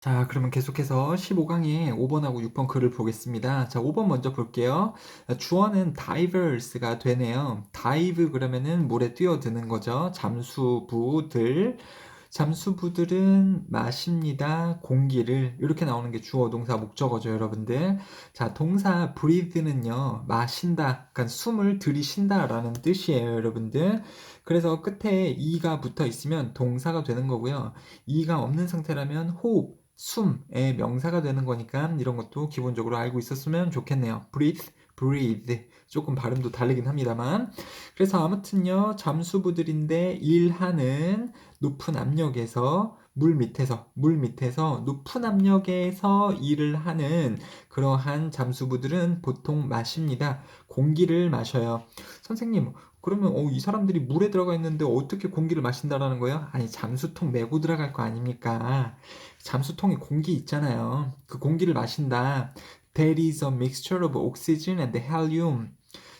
자, 그러면 계속해서 15강의 5번하고 6번 글을 보겠습니다. 자, 5번 먼저 볼게요. 주어는 divers가 되네요. dive 그러면은 물에 뛰어드는 거죠. 잠수부들. 잠수부들은 마십니다. 공기를. 이렇게 나오는 게 주어, 동사, 목적어죠, 여러분들. 자, 동사 breathe는요, 마신다. 그러니까 숨을 들이쉰다라는 뜻이에요, 여러분들. 그래서 끝에 e가 붙어 있으면 동사가 되는 거고요. e가 없는 상태라면 호흡, 숨의 명사가 되는 거니까 이런 것도 기본적으로 알고 있었으면 좋겠네요. breathe, breathe. 조금 발음도 다르긴 합니다만. 그래서 아무튼요, 잠수부들인데 일하는 높은 압력에서 물 밑에서 높은 압력에서 일을 하는 그러한 잠수부들은 보통 마십니다. 공기를 마셔요. 선생님, 그러면 이 사람들이 물에 들어가 있는데 어떻게 공기를 마신다라는 거예요? 아니, 잠수통 메고 들어갈 거 아닙니까? 잠수통에 공기 있잖아요. 그 공기를 마신다. There is a mixture of oxygen and helium.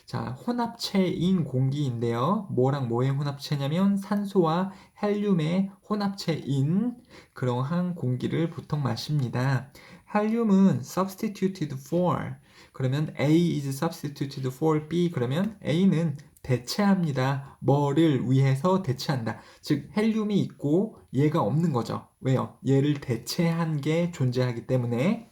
자, 혼합체인 공기인데요. 뭐랑 뭐의 혼합체냐면 산소와 헬륨의 혼합체인 그러한 공기를 보통 마십니다. 헬륨은 substituted for. 그러면 A is substituted for B. 그러면 A는 대체합니다. 뭐를 위해서 대체한다. 즉, 헬륨이 있고 얘가 없는 거죠. 왜요? 얘를 대체한 게 존재하기 때문에.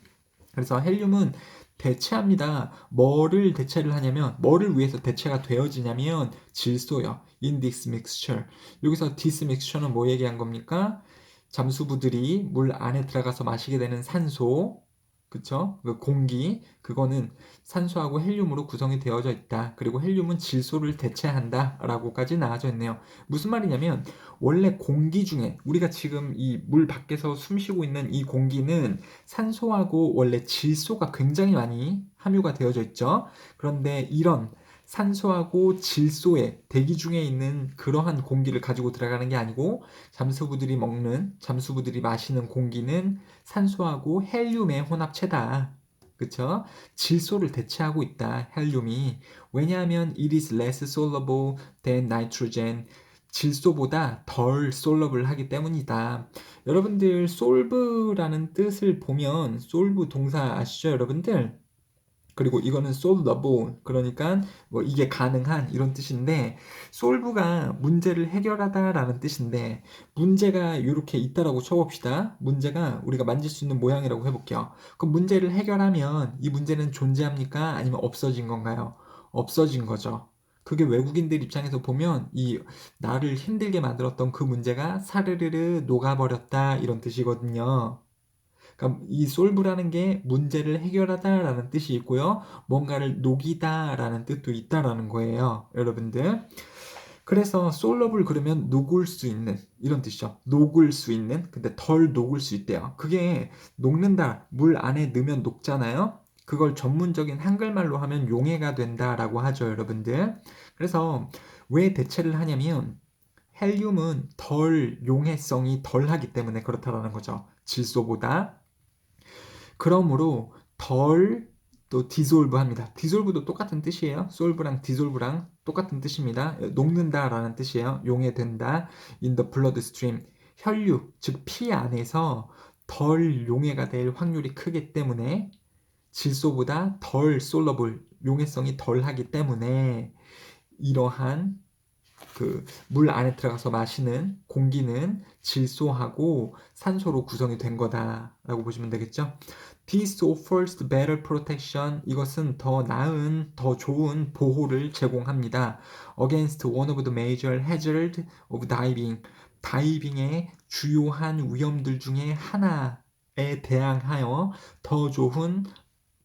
그래서 헬륨은 대체합니다. 뭐를 대체를 하냐면, 뭐를 위해서 대체가 되어지냐면, 질소요. in this mixture. 여기서 this mixture는 뭐 얘기한 겁니까? 잠수부들이 물 안에 들어가서 마시게 되는 산소, 그쵸? 그 공기, 그거는 산소하고 헬륨으로 구성이 되어져 있다. 그리고 헬륨은 질소를 대체한다. 라고까지 나와져 있네요. 무슨 말이냐면, 원래 공기 중에, 우리가 지금 이 물 밖에서 숨 쉬고 있는 이 공기는 산소하고 원래 질소가 굉장히 많이 함유가 되어져 있죠. 그런데 이런 산소하고 질소의 대기 중에 있는 그러한 공기를 가지고 들어가는 게 아니고 잠수부들이 마시는 공기는 산소하고 헬륨의 혼합체다. 그쵸? 질소를 대체하고 있다. 헬륨이. 왜냐하면 it is less soluble than nitrogen. 질소보다 덜 솔러블 하기 때문이다. 여러분들 solve라는 뜻을 보면 solve 동사 아시죠, 여러분들? 그리고 이거는 solvable 그러니까 뭐 이게 가능한 이런 뜻인데 solve가 문제를 해결하다라는 뜻인데 문제가 이렇게 있다라고 쳐봅시다. 문제가 우리가 만질 수 있는 모양이라고 해볼게요. 그럼 문제를 해결하면 이 문제는 존재합니까? 아니면 없어진 건가요? 없어진 거죠. 그게 외국인들 입장에서 보면 이 나를 힘들게 만들었던 그 문제가 사르르르 녹아버렸다 이런 뜻이거든요. 그러니까 이 솔브라는 게 문제를 해결하다라는 뜻이 있고요. 뭔가를 녹이다라는 뜻도 있다라는 거예요. 여러분들. 그래서 솔러블 그러면 녹을 수 있는 이런 뜻이죠. 녹을 수 있는 근데 덜 녹을 수 있대요. 그게 녹는다. 물 안에 넣으면 녹잖아요. 그걸 전문적인 한글말로 하면 용해가 된다라고 하죠, 여러분들. 그래서 왜 대체를 하냐면 헬륨은 덜 용해성이 덜하기 때문에 그렇다라는 거죠. 질소보다. 그러므로 덜 또 디솔브 합니다. 디솔브도 똑같은 뜻이에요. 솔브랑 디솔브랑 똑같은 뜻입니다. 녹는다라는 뜻이에요. 용해된다. in the bloodstream. 혈류, 즉 피 안에서 덜 용해가 될 확률이 크기 때문에 질소보다 덜 솔러블, 용해성이 덜하기 때문에 이러한 그 물 안에 들어가서 마시는 공기는 질소하고 산소로 구성이 된 거다라고 보시면 되겠죠. This offers better protection. 이것은 더 나은, 더 좋은 보호를 제공합니다. Against one of the major hazards of diving. 다이빙의 주요한 위험들 중에 하나에 대항하여 더 좋은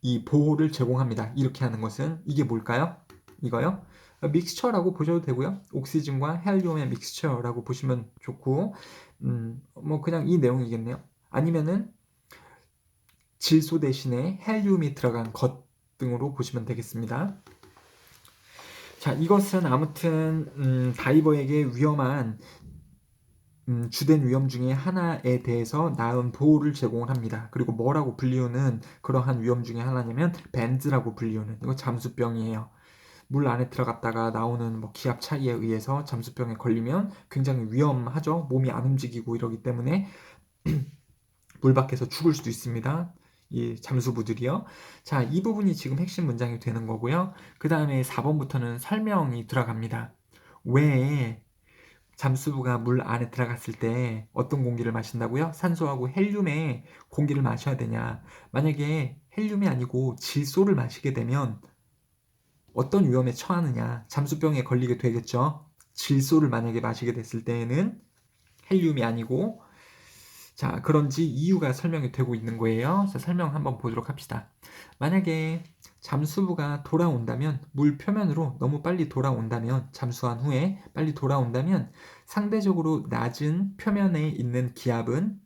이 보호를 제공합니다. 이렇게 하는 것은 이게 뭘까요? 이거요? 믹스처라고 보셔도 되고요. 옥시즌과 헬륨의 믹스처라고 보시면 좋고, 뭐 그냥 이 내용이겠네요. 아니면은 질소 대신에 헬륨이 들어간 것 등으로 보시면 되겠습니다. 자, 이것은 아무튼 다이버에게 위험한 주된 위험 중에 하나에 대해서 나은 보호를 제공을 합니다. 그리고 뭐라고 불리우는 그러한 위험 중에 하나냐면 밴즈라고 불리우는 이거 잠수병이에요. 물 안에 들어갔다가 나오는 뭐 기압 차이에 의해서 잠수병에 걸리면 굉장히 위험하죠. 몸이 안 움직이고 이러기 때문에 물 밖에서 죽을 수도 있습니다. 이 잠수부들이요. 자, 이 부분이 지금 핵심 문장이 되는 거고요. 그 다음에 4번부터는 설명이 들어갑니다. 왜 잠수부가 물 안에 들어갔을 때 어떤 공기를 마신다고요? 산소하고 헬륨의 공기를 마셔야 되냐? 만약에 헬륨이 아니고 질소를 마시게 되면 어떤 위험에 처하느냐? 잠수병에 걸리게 되겠죠. 질소를 만약에 마시게 됐을 때에는 헬륨이 아니고, 자, 그런지 이유가 설명이 되고 있는 거예요. 자, 설명 한번 보도록 합시다. 만약에 잠수부가 돌아온다면, 물 표면으로 너무 빨리 돌아온다면, 잠수한 후에 빨리 돌아온다면 상대적으로 낮은 표면에 있는 기압은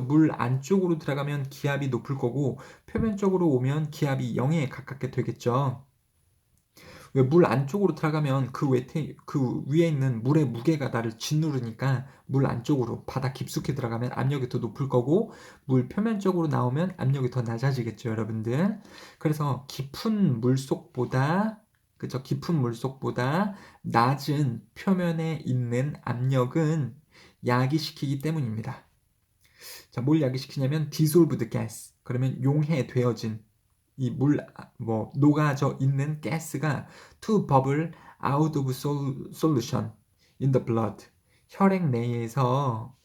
물 안쪽으로 들어가면 기압이 높을 거고, 표면 쪽으로 오면 기압이 0에 가깝게 되겠죠. 왜 물 안쪽으로 들어가면 그 위에 있는 물의 무게가 나를 짓누르니까 물 안쪽으로 바다 깊숙이 들어가면 압력이 더 높을 거고, 물 표면 쪽으로 나오면 압력이 더 낮아지겠죠, 여러분들. 그래서 깊은 물속보다, 그죠? 깊은 물속보다 낮은 표면에 있는 압력은 야기시키기 때문입니다. 자, 뭘 야기시키냐면 dissolved gas. 그러면 용해되어진 이 녹아져 있는 가스가 to bubble out of solution in the blood. 혈액 내에서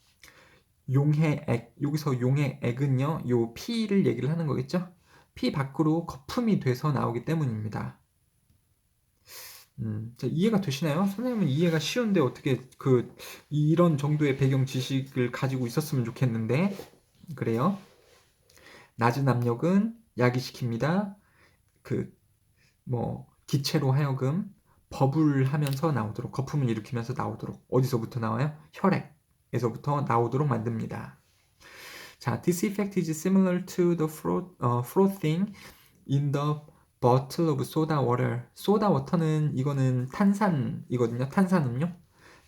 용해액, 여기서 용해액은요, 요 피를 얘기를 하는 거겠죠? 피 밖으로 거품이 돼서 나오기 때문입니다. 자, 이해가 되시나요? 선생님은 이해가 쉬운데 어떻게 이런 정도의 배경 지식을 가지고 있었으면 좋겠는데, 그래요? 낮은 압력은 야기시킵니다. 기체로 하여금 버블하면서 나오도록, 거품을 일으키면서 나오도록, 어디서부터 나와요? 혈액에서부터 나오도록 만듭니다. 자, this effect is similar to the frothing in the bottle of soda water. 소다 워터는 이거는 탄산이거든요. 탄산음료.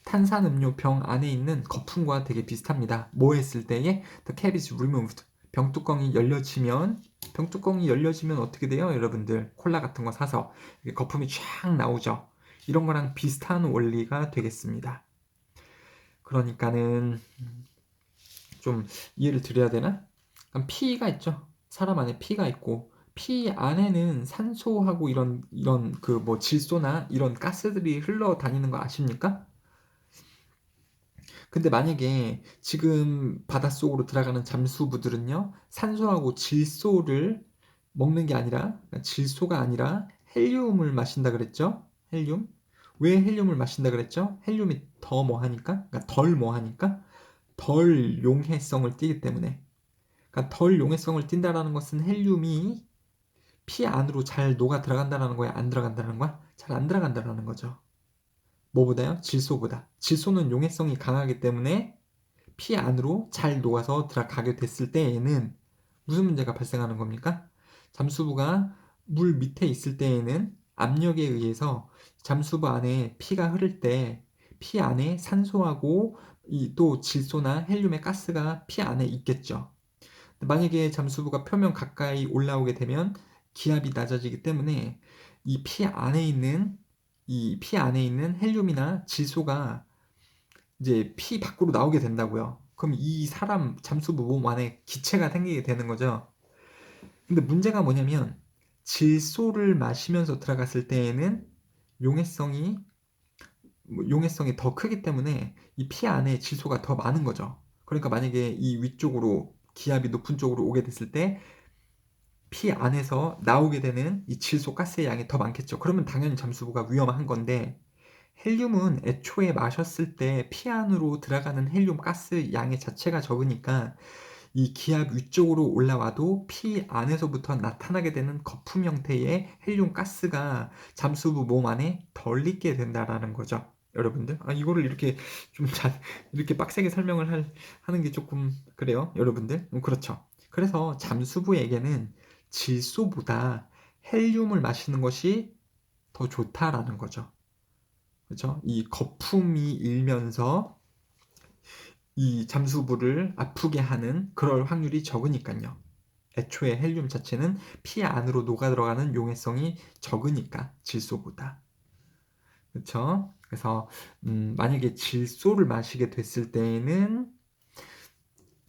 탄산음료 병 안에 있는 거품과 되게 비슷합니다. 뭐 했을 때에 the cap is removed. 병뚜껑이 열려지면 어떻게 돼요? 여러분들 콜라 같은 거 사서 거품이 쫙 나오죠. 이런 거랑 비슷한 원리가 되겠습니다. 그러니까는 좀 이해를 드려야 되나? 피가 있죠. 사람 안에 피가 있고 피 안에는 산소하고 이런 질소나 이런 가스들이 흘러다니는 거 아십니까? 근데 만약에 지금 바닷속으로 들어가는 잠수부들은요, 산소하고 질소를 먹는 게 아니라, 그러니까 질소가 아니라 헬륨을 마신다 그랬죠? 헬륨? 왜 헬륨을 마신다 그랬죠? 헬륨이 더 뭐하니까? 그러니까 덜 뭐하니까? 덜 용해성을 띠기 때문에. 그러니까 덜 용해성을 띈다라는 것은 헬륨이 피 안으로 잘 녹아 들어간다는 거야? 안 들어간다는 거야? 잘 안 들어간다는 거죠. 뭐보다요? 질소보다. 질소는 용해성이 강하기 때문에 피 안으로 잘 녹아서 들어가게 됐을 때에는 무슨 문제가 발생하는 겁니까? 잠수부가 물 밑에 있을 때에는 압력에 의해서 잠수부 안에 피가 흐를 때 피 안에 산소하고 또 질소나 헬륨의 가스가 피 안에 있겠죠. 만약에 잠수부가 표면 가까이 올라오게 되면 기압이 낮아지기 때문에 이 피 안에 있는 헬륨이나 질소가 이제 피 밖으로 나오게 된다고요. 그럼 이 사람 잠수부 몸 안에 기체가 생기게 되는 거죠. 근데 문제가 뭐냐면 질소를 마시면서 들어갔을 때에는 용해성이 용해성이 더 크기 때문에 이 피 안에 질소가 더 많은 거죠. 그러니까 만약에 이 위쪽으로 기압이 높은 쪽으로 오게 됐을 때 피 안에서 나오게 되는 이 질소 가스의 양이 더 많겠죠. 그러면 당연히 잠수부가 위험한 건데 헬륨은 애초에 마셨을 때 피 안으로 들어가는 헬륨 가스 양의 자체가 적으니까 이 기압 위쪽으로 올라와도 피 안에서부터 나타나게 되는 거품 형태의 헬륨 가스가 잠수부 몸 안에 덜 있게 된다라는 거죠. 여러분들, 이거를 이렇게 이렇게 빡세게 하는 게 조금 그래요, 여러분들. 그렇죠. 그래서 잠수부에게는 질소보다 헬륨을 마시는 것이 더 좋다라는 거죠. 그렇죠? 이 거품이 일면서 이 잠수부를 아프게 하는 그럴 확률이 적으니까요. 애초에 헬륨 자체는 피 안으로 녹아 들어가는 용해성이 적으니까 질소보다. 그렇죠? 그래서 만약에 질소를 마시게 됐을 때에는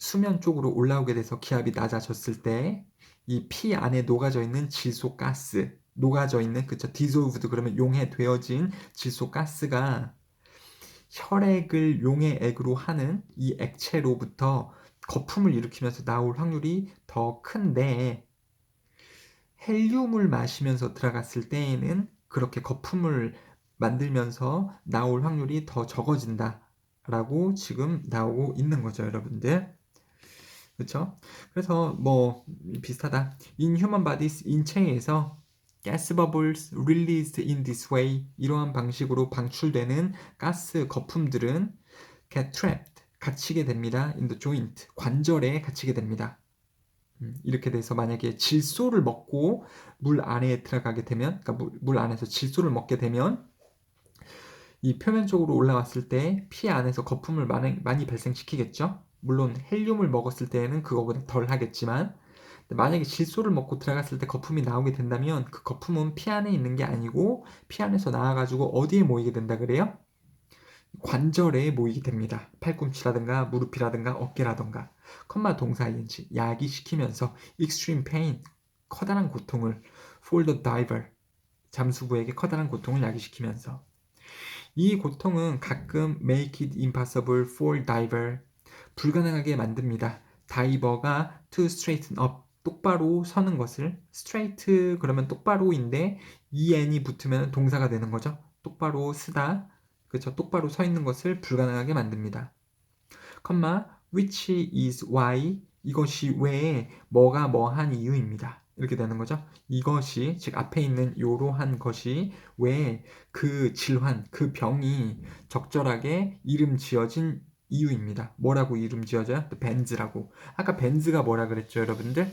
수면 쪽으로 올라오게 돼서 기압이 낮아졌을 때 이 피 안에 녹아져 있는 질소 가스, 녹아져 있는 그쵸 dissolved 그러면 용해되어진 질소 가스가 혈액을 용의 액으로 하는 이 액체로부터 거품을 일으키면서 나올 확률이 더 큰데 헬륨을 마시면서 들어갔을 때에는 그렇게 거품을 만들면서 나올 확률이 더 적어진다 라고 지금 나오고 있는 거죠, 여러분들. 그렇죠? 그래서 뭐 비슷하다. In human bodies, 인체에서 gas bubbles released in this way 이러한 방식으로 방출되는 가스 거품들은 get trapped 갇히게 됩니다. in the joint 관절에 갇히게 됩니다. 이렇게 돼서 만약에 질소를 먹고 물 안에 들어가게 되면, 그러니까 물 안에서 질소를 먹게 되면 이 표면적으로 올라왔을 때 피 안에서 거품을 많이 발생시키겠죠. 물론 헬륨을 먹었을 때에는 그거보다 덜 하겠지만 만약에 질소를 먹고 들어갔을 때 거품이 나오게 된다면 그 거품은 피 안에 있는 게 아니고 피 안에서 나와가지고 어디에 모이게 된다 그래요? 관절에 모이게 됩니다. 팔꿈치라든가 무릎이라든가 어깨라든가 컴마 동사 ing 야기시키면서 extreme pain 커다란 고통을 for the diver 잠수부에게 커다란 고통을 야기시키면서 이 고통은 가끔 make it impossible for diver 불가능하게 만듭니다. 다이버가 to straighten up 똑바로 서는 것을 straight 그러면 똑바로인데 en이 붙으면 동사가 되는 거죠. 똑바로 쓰다 그렇죠. 똑바로 서 있는 것을 불가능하게 만듭니다. 컴마 which is why 이것이 왜 뭐가 뭐한 이유입니다. 이렇게 되는 거죠. 이것이 즉 앞에 있는 요러한 것이 왜 그 질환, 그 병이 적절하게 이름 지어진 이유입니다. 뭐라고 이름 지어져요? 벤즈라고. 아까 벤즈가 뭐라 그랬죠, 여러분들?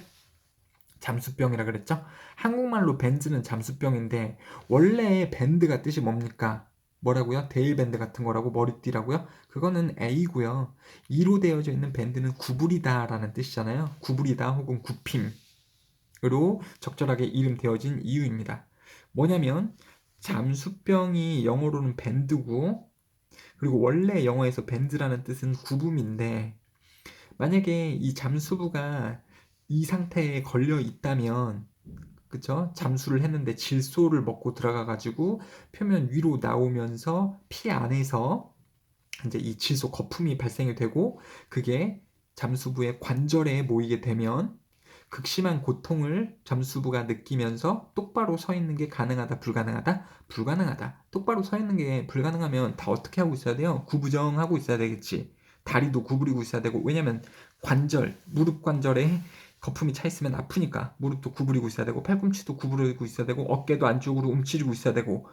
잠수병이라 그랬죠? 한국말로 벤즈는 잠수병인데 원래 밴드가 뜻이 뭡니까? 뭐라고요? 데일밴드 같은 거라고 머리띠라고요? 그거는 A고요. E로 되어져 있는 밴드는 구부리다 라는 뜻이잖아요. 구부리다 혹은 굽힘으로 적절하게 이름 되어진 이유입니다. 뭐냐면 잠수병이 영어로는 밴드고 그리고 원래 영어에서 밴드라는 뜻은 구붐인데 만약에 이 잠수부가 이 상태에 걸려 있다면 그쵸? 잠수를 했는데 질소를 먹고 들어가 가지고 표면 위로 나오면서 피 안에서 이제 이 질소 거품이 발생이 되고 그게 잠수부의 관절에 모이게 되면 극심한 고통을 잠수부가 느끼면서 똑바로 서 있는 게 가능하다, 불가능하다? 불가능하다. 똑바로 서 있는 게 불가능하면 다 어떻게 하고 있어야 돼요? 구부정하고 있어야 되겠지. 다리도 구부리고 있어야 되고 왜냐면 관절, 무릎 관절에 거품이 차 있으면 아프니까 무릎도 구부리고 있어야 되고 팔꿈치도 구부리고 있어야 되고 어깨도 안쪽으로 움츠리고 있어야 되고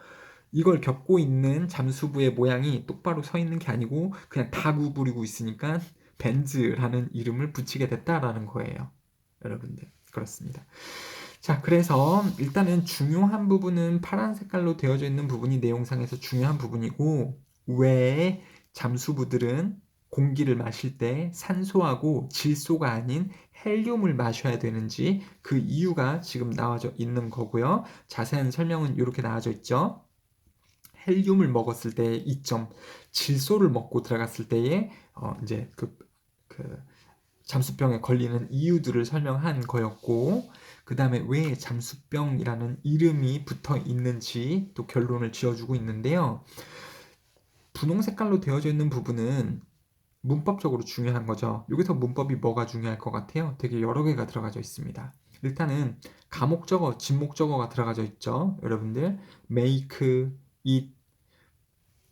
이걸 겪고 있는 잠수부의 모양이 똑바로 서 있는 게 아니고 그냥 다 구부리고 있으니까 벤즈라는 이름을 붙이게 됐다라는 거예요. 여러분들 그렇습니다. 자 그래서 일단은 중요한 부분은 파란 색깔로 되어져 있는 부분이 내용상에서 중요한 부분이고 왜 잠수부들은 공기를 마실 때 산소하고 질소가 아닌 헬륨을 마셔야 되는지 그 이유가 지금 나와져 있는 거고요. 자세한 설명은 이렇게 나와져 있죠. 헬륨을 먹었을 때의 이점, 질소를 먹고 들어갔을 때의 이제 그 잠수병에 걸리는 이유들을 설명한 거였고 그 다음에 왜 잠수병이라는 이름이 붙어 있는지 또 결론을 지어주고 있는데요. 분홍 색깔로 되어져 있는 부분은 문법적으로 중요한 거죠. 여기서 문법이 뭐가 중요할 것 같아요? 되게 여러 개가 들어가져 있습니다. 일단은 가목적어, 진목적어가 들어가져 있죠. 여러분들 make, it,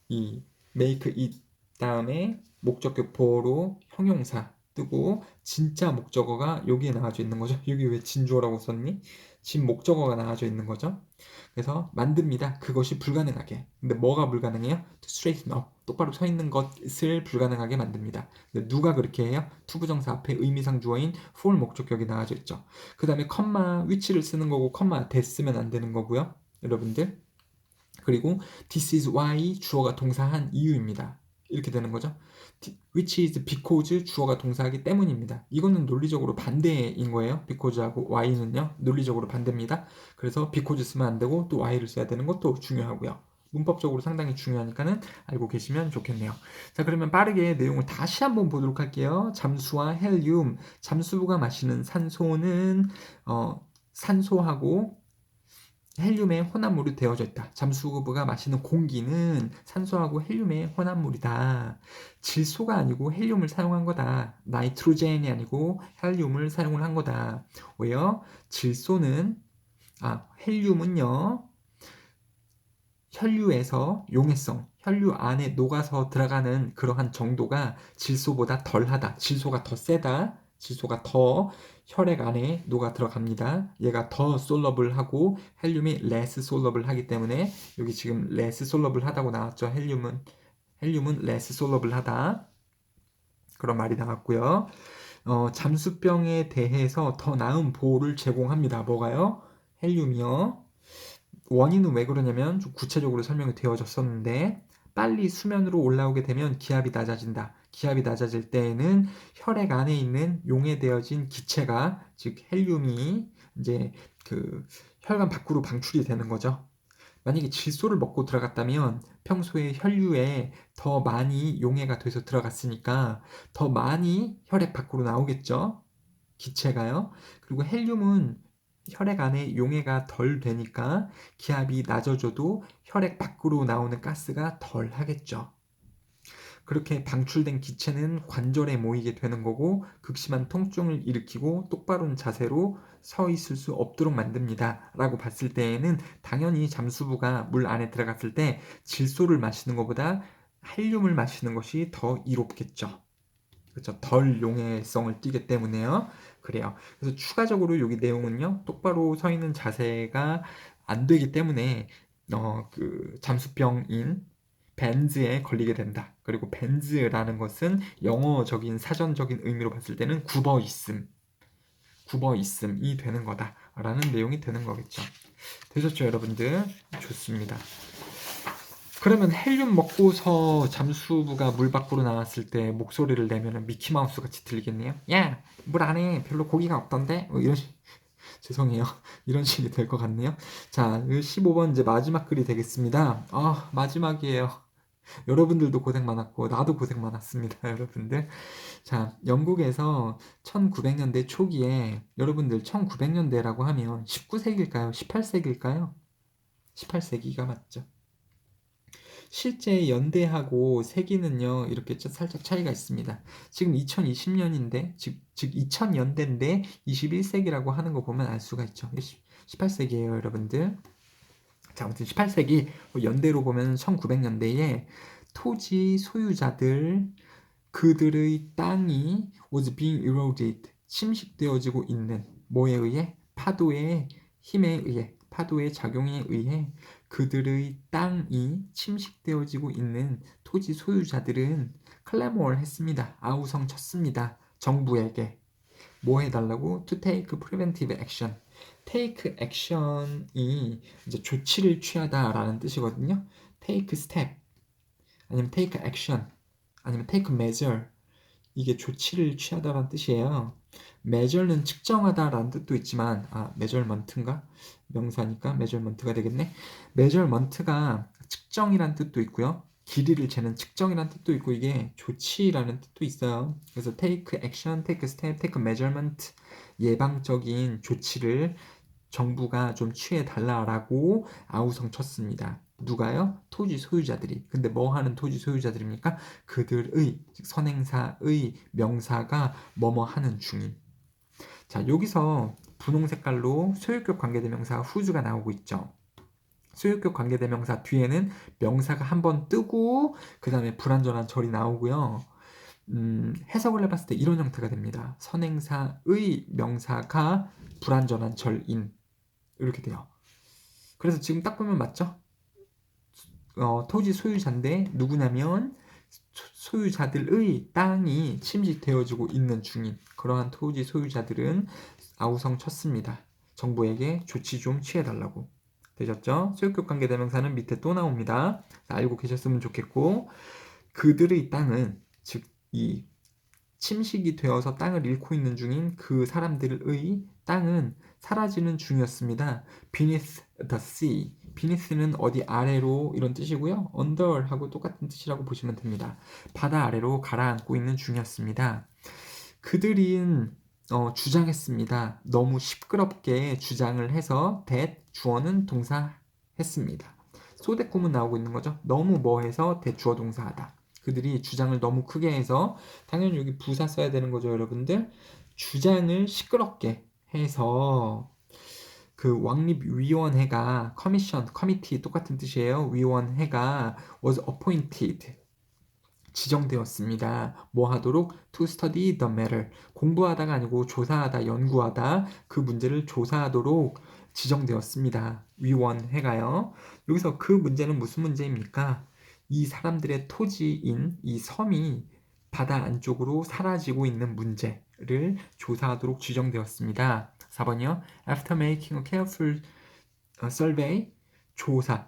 이 make it 다음에 목적격 보어로 형용사 뜨고 진짜 목적어가 여기에 나와져 있는 거죠. 여기 왜 진주어라고 썼니? 진 목적어가 나와져 있는 거죠. 그래서 만듭니다. 그것이 불가능하게. 근데 뭐가 불가능해요? To straighten up. 똑바로 서 있는 것을 불가능하게 만듭니다. 근데 누가 그렇게 해요? 투부정사 앞에 의미상 주어인 for 목적격이 나와져 있죠. 그 다음에 컴마 which를 쓰는 거고 컴마 that 쓰면 안 되는 거고요. 여러분들 그리고 this is why 주어가 동사한 이유입니다. 이렇게 되는 거죠. which is because 주어가 동사하기 때문입니다. 이거는 논리적으로 반대인 거예요. because하고 why는요. 논리적으로 반대입니다. 그래서 because 쓰면 안 되고 또 why를 써야 되는 것도 중요하고요. 문법적으로 상당히 중요하니까는 알고 계시면 좋겠네요. 자, 그러면 빠르게 내용을 다시 한번 보도록 할게요. 잠수와 헬륨, 잠수부가 마시는 산소는 산소하고 헬륨의 혼합물이 되어져 있다. 잠수부가 마시는 공기는 산소하고 헬륨의 혼합물이다. 질소가 아니고 헬륨을 사용한 거다. 나이트로젠이 아니고 헬륨을 사용을 한 거다. 왜요? 헬륨은요, 혈류에서 용해성, 혈류 안에 녹아서 들어가는 그러한 정도가 질소보다 덜하다. 질소가 더 세다. 질소가 더 혈액 안에 녹아 들어갑니다. 얘가 더 솔러블하고 헬륨이 less 솔러블하기 때문에 여기 지금 less 솔러블하다고 나왔죠. 헬륨은 less 솔러블하다. 그런 말이 나왔고요. 잠수병에 대해서 더 나은 보호를 제공합니다. 뭐가요? 헬륨이요. 원인은 왜 그러냐면 좀 구체적으로 설명이 되어졌었는데 빨리 수면으로 올라오게 되면 기압이 낮아진다. 기압이 낮아질 때에는 혈액 안에 있는 용해되어진 기체가 즉 헬륨이 이제 그 혈관 밖으로 방출이 되는 거죠. 만약에 질소를 먹고 들어갔다면 평소에 혈류에 더 많이 용해가 돼서 들어갔으니까 더 많이 혈액 밖으로 나오겠죠. 기체가요. 그리고 헬륨은 혈액 안에 용해가 덜 되니까 기압이 낮아져도 혈액 밖으로 나오는 가스가 덜 하겠죠. 그렇게 방출된 기체는 관절에 모이게 되는 거고 극심한 통증을 일으키고 똑바른 자세로 서 있을 수 없도록 만듭니다. 라고 봤을 때에는 당연히 잠수부가 물 안에 들어갔을 때 질소를 마시는 것보다 헬륨을 마시는 것이 더 이롭겠죠. 그렇죠. 덜 용해성을 띠기 때문에요. 그래요. 그래서 추가적으로 여기 내용은요. 똑바로 서 있는 자세가 안 되기 때문에 그 잠수병인 벤즈에 걸리게 된다. 그리고 벤즈라는 것은 영어적인 사전적인 의미로 봤을 때는 굽어 있음이 되는 거다라는 내용이 되는 거겠죠. 되셨죠, 여러분들? 좋습니다. 그러면 헬륨 먹고서 잠수부가 물 밖으로 나왔을 때 목소리를 내면 미키마우스 같이 들리겠네요. 야, 물 안에 별로 고기가 없던데? 죄송해요. 이런 식이 될 것 같네요. 자, 15번 이제 마지막 글이 되겠습니다. 마지막이에요. 여러분들도 고생 많았고, 나도 고생 많았습니다, 여러분들. 자, 영국에서 1900년대 초기에, 여러분들 1900년대라고 하면 19세기일까요? 18세기일까요? 18세기가 맞죠. 실제 연대하고 세기는요, 이렇게 살짝 차이가 있습니다. 지금 2020년인데, 즉 2000년대인데 21세기라고 하는 거 보면 알 수가 있죠. 18세기예요, 여러분들. 자, 아무튼 18세기 연대로 보면 1900년대에 토지 소유자들, 그들의 땅이 was being eroded, 침식되어지고 있는 뭐에 의해? 파도의 힘에 의해, 파도의 작용에 의해 그들의 땅이 침식되어지고 있는 토지 소유자들은 클레모어를 했습니다. 아우성 쳤습니다. 정부에게. 뭐 해달라고? To take preventive action. take action이 이제 조치를 취하다라는 뜻이거든요. take step, 아니면 take action, 아니면 take measure. 이게 조치를 취하다라는 뜻이에요. measure는 측정하다라는 뜻도 있지만, measurement인가? 명사니까 measurement가 되겠네. measurement가 측정이라는 뜻도 있고요. 길이를 재는 측정이라는 뜻도 있고, 이게 조치라는 뜻도 있어요. 그래서 take action, take step, take measurement, 예방적인 조치를 정부가 좀 취해달라라고 아우성 쳤습니다. 누가요? 토지 소유자들이. 근데 뭐 하는 토지 소유자들입니까? 그들의, 즉 선행사의 명사가 뭐뭐 하는 중인. 자, 여기서 분홍 색깔로 소유격 관계대명사 whose가 나오고 있죠. 소유격 관계대명사 뒤에는 명사가 한번 뜨고 그 다음에 불완전한 절이 나오고요. 해석을 해봤을 때 이런 형태가 됩니다. 선행사의 명사가 불완전한 절인, 이렇게 돼요. 그래서 지금 딱 보면 맞죠? 토지 소유자인데 누구냐면 소유자들의 땅이 침식되어지고 있는 중인 그러한 토지 소유자들은 아우성 쳤습니다. 정부에게 조치 좀 취해달라고. 되셨죠? 소유격 관계대명사는 밑에 또 나옵니다. 알고 계셨으면 좋겠고, 그들의 땅은 즉 이 침식이 되어서 땅을 잃고 있는 중인 그 사람들의 땅은 사라지는 중이었습니다. beneath the sea. beneath는 어디 아래로 이런 뜻이고요. under하고 똑같은 뜻이라고 보시면 됩니다. 바다 아래로 가라앉고 있는 중이었습니다. 그들은 주장했습니다. 너무 시끄럽게 주장을 해서 that 주어는 동사했습니다. 소대꾸문 나오고 있는 거죠. 너무 뭐해서 that 주어 동사하다. 그들이 주장을 너무 크게 해서 당연히 여기 부사 써야 되는 거죠, 여러분들. 주장을 시끄럽게 해서 그 왕립위원회가 커미티 똑같은 뜻이에요. 위원회가 was appointed 지정되었습니다. 뭐 하도록? To study the matter. 공부하다가 아니고 조사하다, 연구하다 그 문제를 조사하도록 지정되었습니다. 위원회가요. 여기서 그 문제는 무슨 문제입니까? 이 사람들의 토지인 이 섬이 바다 안쪽으로 사라지고 있는 문제를 조사하도록 지정되었습니다. 4번이요. After making a careful survey,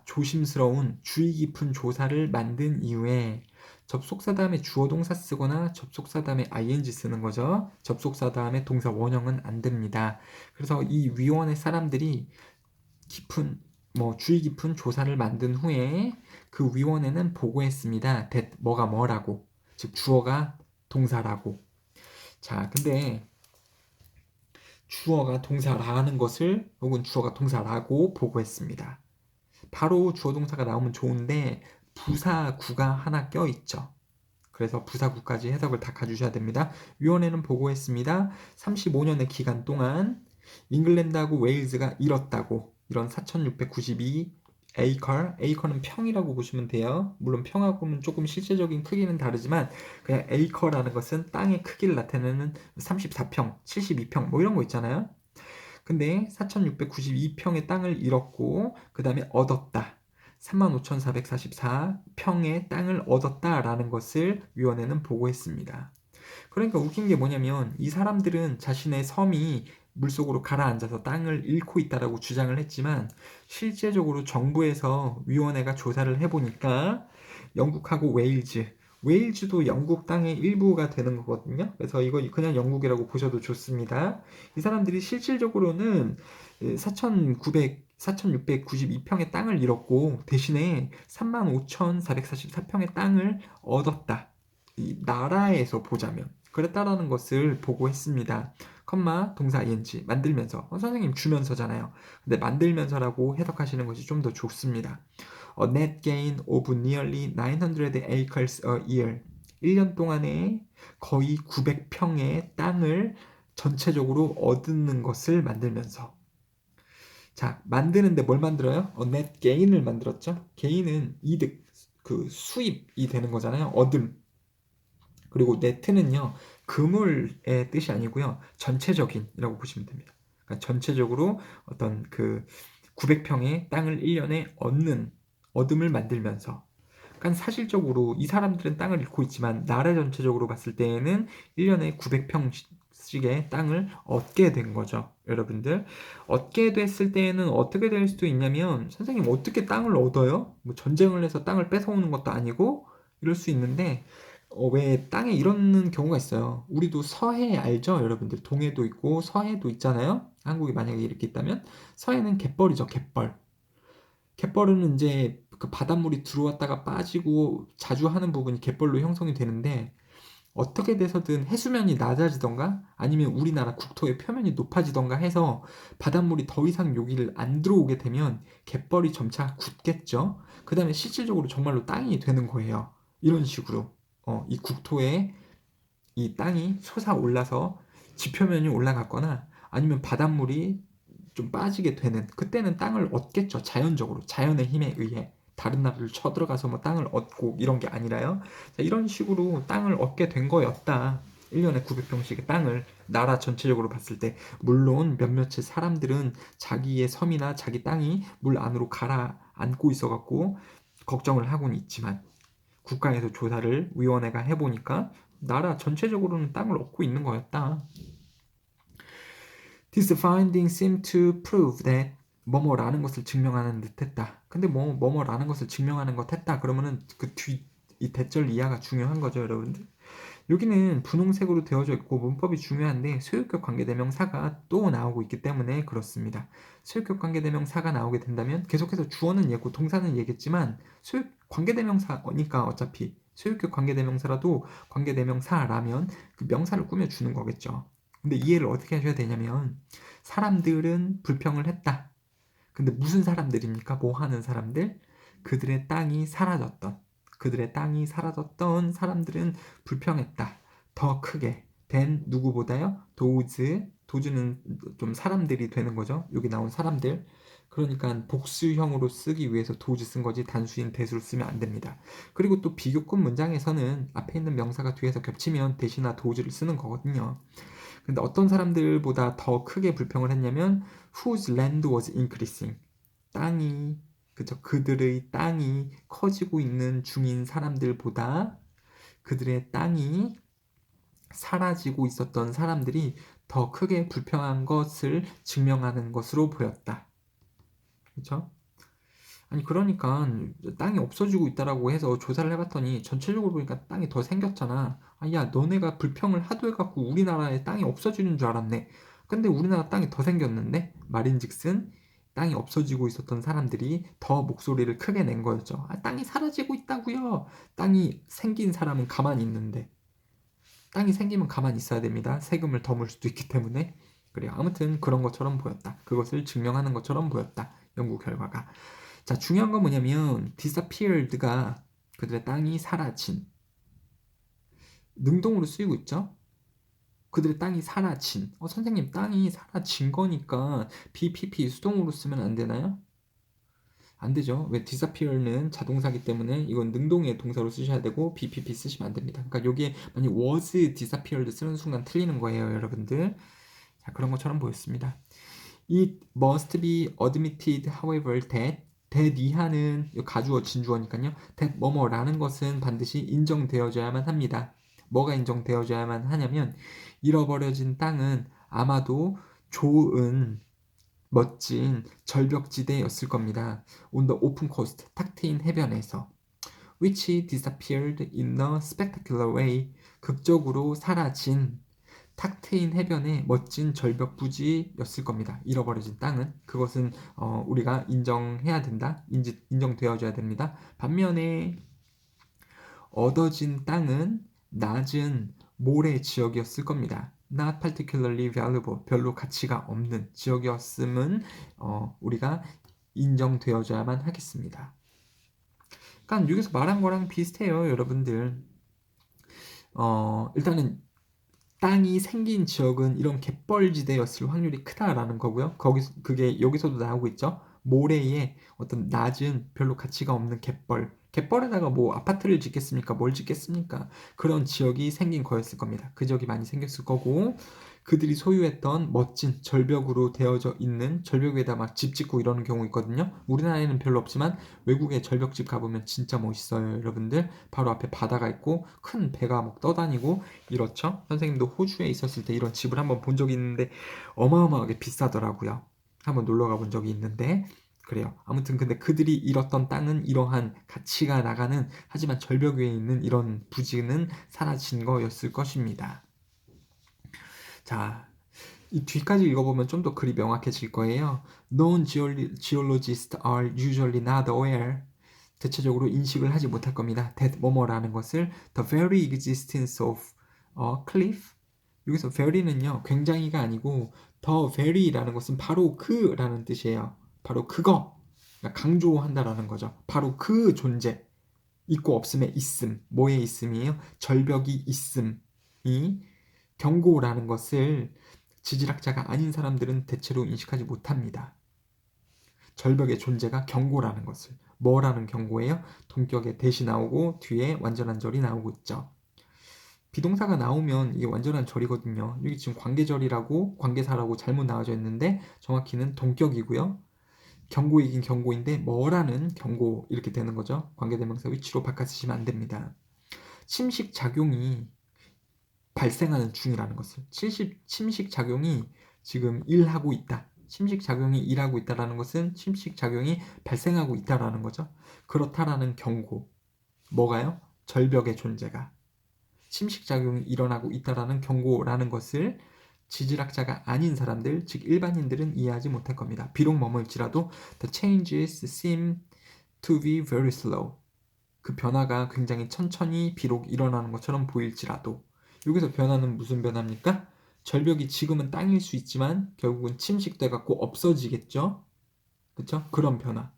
조심스러운 주의 깊은 조사를 만든 이후에 접속사 다음에 주어 동사 쓰거나 접속사 다음에 ing 쓰는 거죠. 접속사 다음에 동사 원형은 안 됩니다. 그래서 이 위원회 사람들이 주의 깊은 조사를 만든 후에 그 위원회는 보고했습니다. 뭐가 뭐라고. 즉 주어가 동사라고. 자, 근데 주어가 동사라는 것을 혹은 주어가 동사라고 보고했습니다. 바로 주어 동사가 나오면 좋은데 부사구가 하나 껴있죠. 그래서 부사구까지 해석을 다 가주셔야 됩니다. 위원회는 보고했습니다. 35년의 기간 동안 잉글랜드하고 웨일즈가 잃었다고 이런 4692 에이커는 평이라고 보시면 돼요. 물론 평하고는 조금 실제적인 크기는 다르지만 그냥 에이커라는 것은 땅의 크기를 나타내는 34평, 72평 뭐 이런 거 있잖아요. 근데 4692평의 땅을 잃었고 그 다음에 얻었다. 35,444평의 땅을 얻었다라는 것을 위원회는 보고했습니다. 그러니까 웃긴 게 뭐냐면 이 사람들은 자신의 섬이 물속으로 가라앉아서 땅을 잃고 있다라고 주장을 했지만 실제적으로 정부에서 위원회가 조사를 해보니까 영국하고 웨일즈도 영국 땅의 일부가 되는 거거든요. 그래서 이거 그냥 영국이라고 보셔도 좋습니다. 이 사람들이 실질적으로는 4,692평의 땅을 잃었고 대신에 35,444평의 땅을 얻었다. 이 나라에서 보자면 그랬다라는 것을 보고했습니다. 동사 ing 만들면서 선생님 주면서잖아요. 근데 만들면서라고 해석하시는 것이 좀 더 좋습니다. A net gain of nearly 900 acres a year. 1년 동안에 거의 900평의 땅을 전체적으로 얻는 것을 만들면서 자, 만드는데 뭘 만들어요? net gain을 만들었죠. gain은 이득, 그 수입이 되는 거잖아요. 얻음. 그리고 net는요. 그물의 뜻이 아니고요. 전체적인이라고 보시면 됩니다. 그러니까 전체적으로 어떤 그 900평의 땅을 1년에 얻음을 만들면서 그러니까 사실적으로 이 사람들은 땅을 잃고 있지만 나라 전체적으로 봤을 때에는 1년에 900평씩의 땅을 얻게 된 거죠. 여러분들 얻게 됐을 때에는 어떻게 될 수도 있냐면 선생님 어떻게 땅을 얻어요? 뭐 전쟁을 해서 땅을 뺏어오는 것도 아니고 이럴 수 있는데 왜 땅에 이런 경우가 있어요. 우리도 서해 알죠? 여러분들 동해도 있고 서해도 있잖아요. 한국이 만약에 이렇게 있다면 서해는 갯벌이죠. 갯벌은 이제 그 바닷물이 들어왔다가 빠지고 자주 하는 부분이 갯벌로 형성이 되는데 어떻게 돼서든 해수면이 낮아지던가 아니면 우리나라 국토의 표면이 높아지던가 해서 바닷물이 더 이상 여기를 안 들어오게 되면 갯벌이 점차 굳겠죠. 그 다음에 실질적으로 정말로 땅이 되는 거예요. 이런 식으로 이 국토에 이 땅이 솟아올라서 지표면이 올라갔거나 아니면 바닷물이 좀 빠지게 되는 그때는 땅을 얻겠죠. 자연적으로 자연의 힘에 의해 다른 나라를 쳐들어가서 뭐 땅을 얻고 이런 게 아니라요. 자, 이런 식으로 땅을 얻게 된 거였다. 1년에 900평씩의 땅을 나라 전체적으로 봤을 때 물론 몇몇의 사람들은 자기의 섬이나 자기 땅이 물 안으로 가라앉고 있어갖고 걱정을 하고는 있지만 국가에서 조사를 위원회가 해보니까 나라 전체적으로는 땅을 얻고 있는 거였다. This finding seemed to prove that 뭐뭐라는 것을 증명하는 듯했다. 근데 뭐뭐라는 것을 증명하는 것 했다. 그러면은 그 뒤 이 대절 이하가 중요한 거죠, 여러분들. 여기는 분홍색으로 되어져 있고 문법이 중요한데 소유격 관계대명사가 또 나오고 있기 때문에 그렇습니다. 소유격 관계대명사가 나오게 된다면 계속해서 주어는 얘고 동사는 얘겠지만 소유 관계대명사니까 어차피 소유격 관계대명사라도 관계대명사라면 그 명사를 꾸며주는 거겠죠. 근데 이해를 어떻게 하셔야 되냐면 사람들은 불평을 했다. 근데 무슨 사람들입니까? 뭐 하는 사람들? 그들의 땅이 사라졌던 그들의 땅이 사라졌던 사람들은 불평했다. 더 크게 된 누구보다요? 도즈는 좀 사람들이 되는 거죠. 여기 나온 사람들. 그러니까 복수형으로 쓰기 위해서 도즈 쓴 거지 단수인 대수를 쓰면 안 됩니다. 그리고 또 비교급 문장에서는 앞에 있는 명사가 뒤에서 겹치면 대시나 도즈를 쓰는 거거든요. 근데 어떤 사람들보다 더 크게 불평을 했냐면 whose land was increasing. 땅이 그죠? 그들의 땅이 커지고 있는 중인 사람들보다 그들의 땅이 사라지고 있었던 사람들이 더 크게 불평한 것을 증명하는 것으로 보였다. 그렇죠? 아니 그러니까 땅이 없어지고 있다라고 해서 조사를 해봤더니 전체적으로 보니까 땅이 더 생겼잖아. 아, 야 너네가 불평을 하도 해갖고 우리나라에 땅이 없어지는 줄 알았네. 근데 우리나라 땅이 더 생겼는데 말인즉슨 땅이 없어지고 있었던 사람들이 더 목소리를 크게 낸 거였죠. 아, 땅이 사라지고 있다고요. 땅이 생긴 사람은 가만히 있는데 땅이 생기면 가만히 있어야 됩니다. 세금을 더 물 수도 있기 때문에. 그래요. 아무튼 그런 것처럼 보였다. 그것을 증명하는 것처럼 보였다. 연구 결과가. 자, 중요한 건 뭐냐면 disappeared가 그들의 땅이 사라진 능동으로 쓰이고 있죠. 그들의 땅이 사라진. 선생님 땅이 사라진 거니까 BPP 수동으로 쓰면 안 되나요? 안 되죠. 왜 disappear는 자동사기 때문에 이건 능동의 동사로 쓰셔야 되고 BPP 쓰시면 안 됩니다. 그러니까 여기에 만약 was disappeared 쓰는 순간 틀리는 거예요, 여러분들. 자, 그런 것처럼 보였습니다. It must be admitted, however, that 이하는 가주어 진주어니까요. that 뭐뭐라는 것은 반드시 인정되어져야만 합니다. 뭐가 인정되어져야만 하냐면 잃어버려진 땅은 아마도 좋은 멋진 절벽지대였을 겁니다. On the open coast, 탁 트인 해변에서 which disappeared in a spectacular way, 극적으로 사라진 탁 트인 해변의 멋진 절벽 부지였을 겁니다. 잃어버려진 땅은 그것은 우리가 인정해야 된다. 인정되어줘야 됩니다. 반면에 얻어진 땅은 낮은 모래 지역이었을 겁니다. Not particularly valuable, 별로 가치가 없는 지역이었음은 우리가 인정되어줘야만 하겠습니다. 그러니까 여기서 말한 거랑 비슷해요, 여러분들. 일단은 땅이 생긴 지역은 이런 갯벌지대였을 확률이 크다라는 거고요. 그게 여기서도 나오고 있죠. 모래에 어떤 낮은 별로 가치가 없는 갯벌에다가 뭐 아파트를 짓겠습니까? 뭘 짓겠습니까? 그런 지역이 생긴 거였을 겁니다. 그 지역이 많이 생겼을 거고 그들이 소유했던 멋진 절벽으로 되어져 있는 절벽 위에다 막 집 짓고 이러는 경우 있거든요. 우리나라에는 별로 없지만 외국의 절벽집 가보면 진짜 멋있어요, 여러분들. 바로 앞에 바다가 있고 큰 배가 막 떠다니고 이렇죠. 선생님도 호주에 있었을 때 이런 집을 한번 본 적이 있는데 어마어마하게 비싸더라고요. 한번 놀러 가본 적이 있는데 그래요. 아무튼 근데 그들이 잃었던 땅은 이러한 가치가 나가는 하지만 절벽 위에 있는 이런 부지는 사라진 거였을 것입니다. 자, 이 뒤까지 읽어보면 좀 더 글이 명확해질 거예요. Known geologists are usually not aware. 대체적으로 인식을 하지 못할 겁니다. that 뭐뭐라는 것을 the very existence of a cliff. 여기서 very는요, 굉장히가 아니고 the very라는 것은 바로 그라는 뜻이에요. 바로 그거. 그러니까 강조한다라는 거죠. 바로 그 존재. 있고 없음의 있음. 뭐의 있음이에요? 절벽이 있음이 경고라는 것을 지질학자가 아닌 사람들은 대체로 인식하지 못합니다. 절벽의 존재가 경고라는 것을. 뭐라는 경고예요? 동격에 대시 나오고 뒤에 완전한 절이 나오고 있죠. 비동사가 나오면 이게 완전한 절이거든요. 여기 지금 관계절이라고 관계사라고 잘못 나와져 있는데 정확히는 동격이고요. 경고이긴 경고인데 뭐라는 경고 이렇게 되는 거죠. 관계대명사 위치로 바꿔 쓰시면 안 됩니다. 침식작용이 발생하는 중이라는 것을. 침식작용이 지금 일하고 있다. 침식작용이 일하고 있다라는 것은 침식작용이 발생하고 있다라는 거죠. 그렇다라는 경고. 뭐가요? 절벽의 존재가. 침식작용이 일어나고 있다라는 경고라는 것을 지질학자가 아닌 사람들, 즉 일반인들은 이해하지 못할 겁니다. 비록 뭐뭐일지라도 the changes seem to be very slow. 그 변화가 굉장히 천천히 비록 일어나는 것처럼 보일지라도 여기서 변화는 무슨 변화입니까? 절벽이 지금은 땅일 수 있지만 결국은 침식돼 갖고 없어지겠죠? 그렇죠? 그런 변화.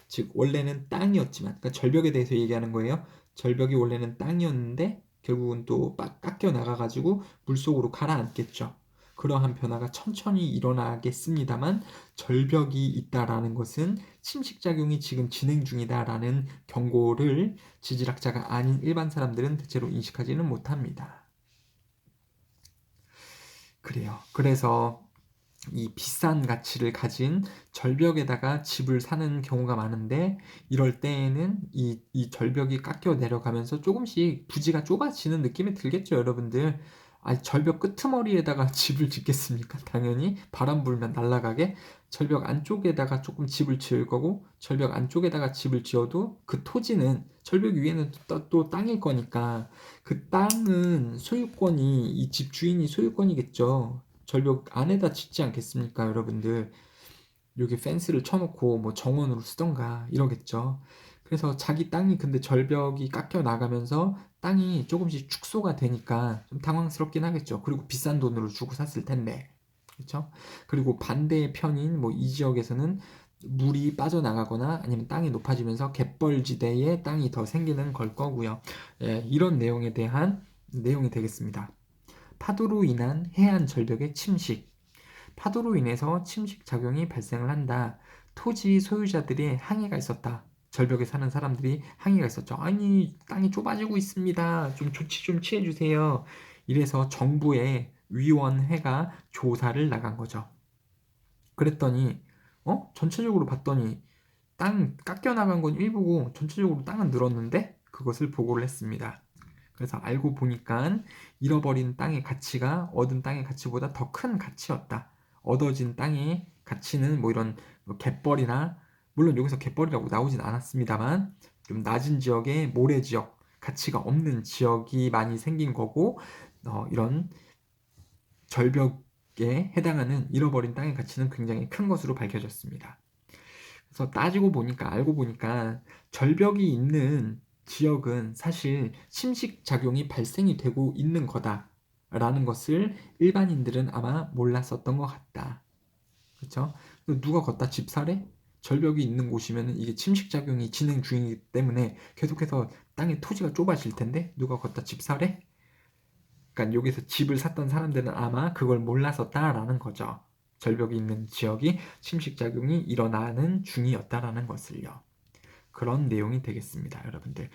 즉 원래는 땅이었지만 그러니까 절벽에 대해서 얘기하는 거예요. 절벽이 원래는 땅이었는데 결국은 또 깎여 나가가지고 물속으로 가라앉겠죠. 그러한 변화가 천천히 일어나겠습니다만 절벽이 있다라는 것은 침식작용이 지금 진행 중이다라는 경고를 지질학자가 아닌 일반 사람들은 대체로 인식하지는 못합니다. 그래요. 그래서 이 비싼 가치를 가진 절벽에다가 집을 사는 경우가 많은데 이럴 때에는 이 절벽이 깎여 내려가면서 조금씩 부지가 좁아지는 느낌이 들겠죠, 여러분들. 절벽 끄트머리에다가 집을 짓겠습니까? 당연히 바람 불면 날아가게. 절벽 안쪽에다가 조금 집을 지을 거고 절벽 안쪽에다가 집을 지어도 그 토지는 절벽 위에는 또 땅일 거니까 그 땅은 소유권이 이 집 주인이 소유권이겠죠. 절벽 안에다 짓지 않겠습니까, 여러분들? 여기 펜스를 쳐놓고 뭐 정원으로 쓰던가 이러겠죠. 그래서 자기 땅이 근데 절벽이 깎여 나가면서 땅이 조금씩 축소가 되니까 좀 당황스럽긴 하겠죠. 그리고 비싼 돈으로 주고 샀을 텐데. 그렇죠? 그리고 반대의 편인 뭐 이 지역에서는 물이 빠져나가거나 아니면 땅이 높아지면서 갯벌지대에 땅이 더 생기는 걸 거고요. 예, 이런 내용에 대한 내용이 되겠습니다. 파도로 인한 해안 절벽의 침식. 파도로 인해서 침식 작용이 발생을 한다. 토지 소유자들의 항의가 있었다. 절벽에 사는 사람들이 항의가 있었죠. 아니, 땅이 좁아지고 있습니다. 좀 조치 좀 취해주세요. 이래서 정부의 위원회가 조사를 나간 거죠. 그랬더니, 전체적으로 봤더니 땅 깎여 나간 건 일부고 전체적으로 땅은 늘었는데 그것을 보고를 했습니다. 그래서 알고 보니까 잃어버린 땅의 가치가 얻은 땅의 가치보다 더 큰 가치였다. 얻어진 땅의 가치는 뭐 이런 갯벌이나 물론 여기서 갯벌이라고 나오진 않았습니다만 좀 낮은 지역의 모래 지역, 가치가 없는 지역이 많이 생긴 거고 이런 절벽에 해당하는 잃어버린 땅의 가치는 굉장히 큰 것으로 밝혀졌습니다. 그래서 따지고 보니까 알고 보니까 절벽이 있는 지역은 사실 침식 작용이 발생이 되고 있는 거다라는 것을 일반인들은 아마 몰랐었던 것 같다. 그렇죠? 누가 걷다 집 사래? 절벽이 있는 곳이면 이게 침식 작용이 진행 중이기 때문에 계속해서 땅의 토지가 좁아질 텐데 누가 걷다 집 사래? 그러니까 여기서 집을 샀던 사람들은 아마 그걸 몰랐었다라는 거죠. 절벽이 있는 지역이 침식작용이 일어나는 중이었다라는 것을요. 그런 내용이 되겠습니다, 여러분들.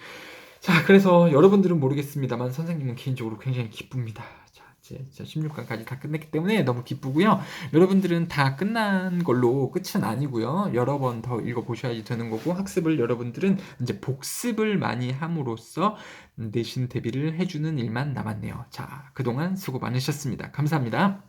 자, 그래서 여러분들은 모르겠습니다만 선생님은 개인적으로 굉장히 기쁩니다. 자, 이제 16강까지 다 끝냈기 때문에 너무 기쁘고요. 여러분들은 다 끝난 걸로 끝은 아니고요. 여러 번 더 읽어보셔야지 되는 거고 학습을 여러분들은 이제 복습을 많이 함으로써 내신 대비를 해주는 일만 남았네요. 자, 그동안 수고 많으셨습니다. 감사합니다.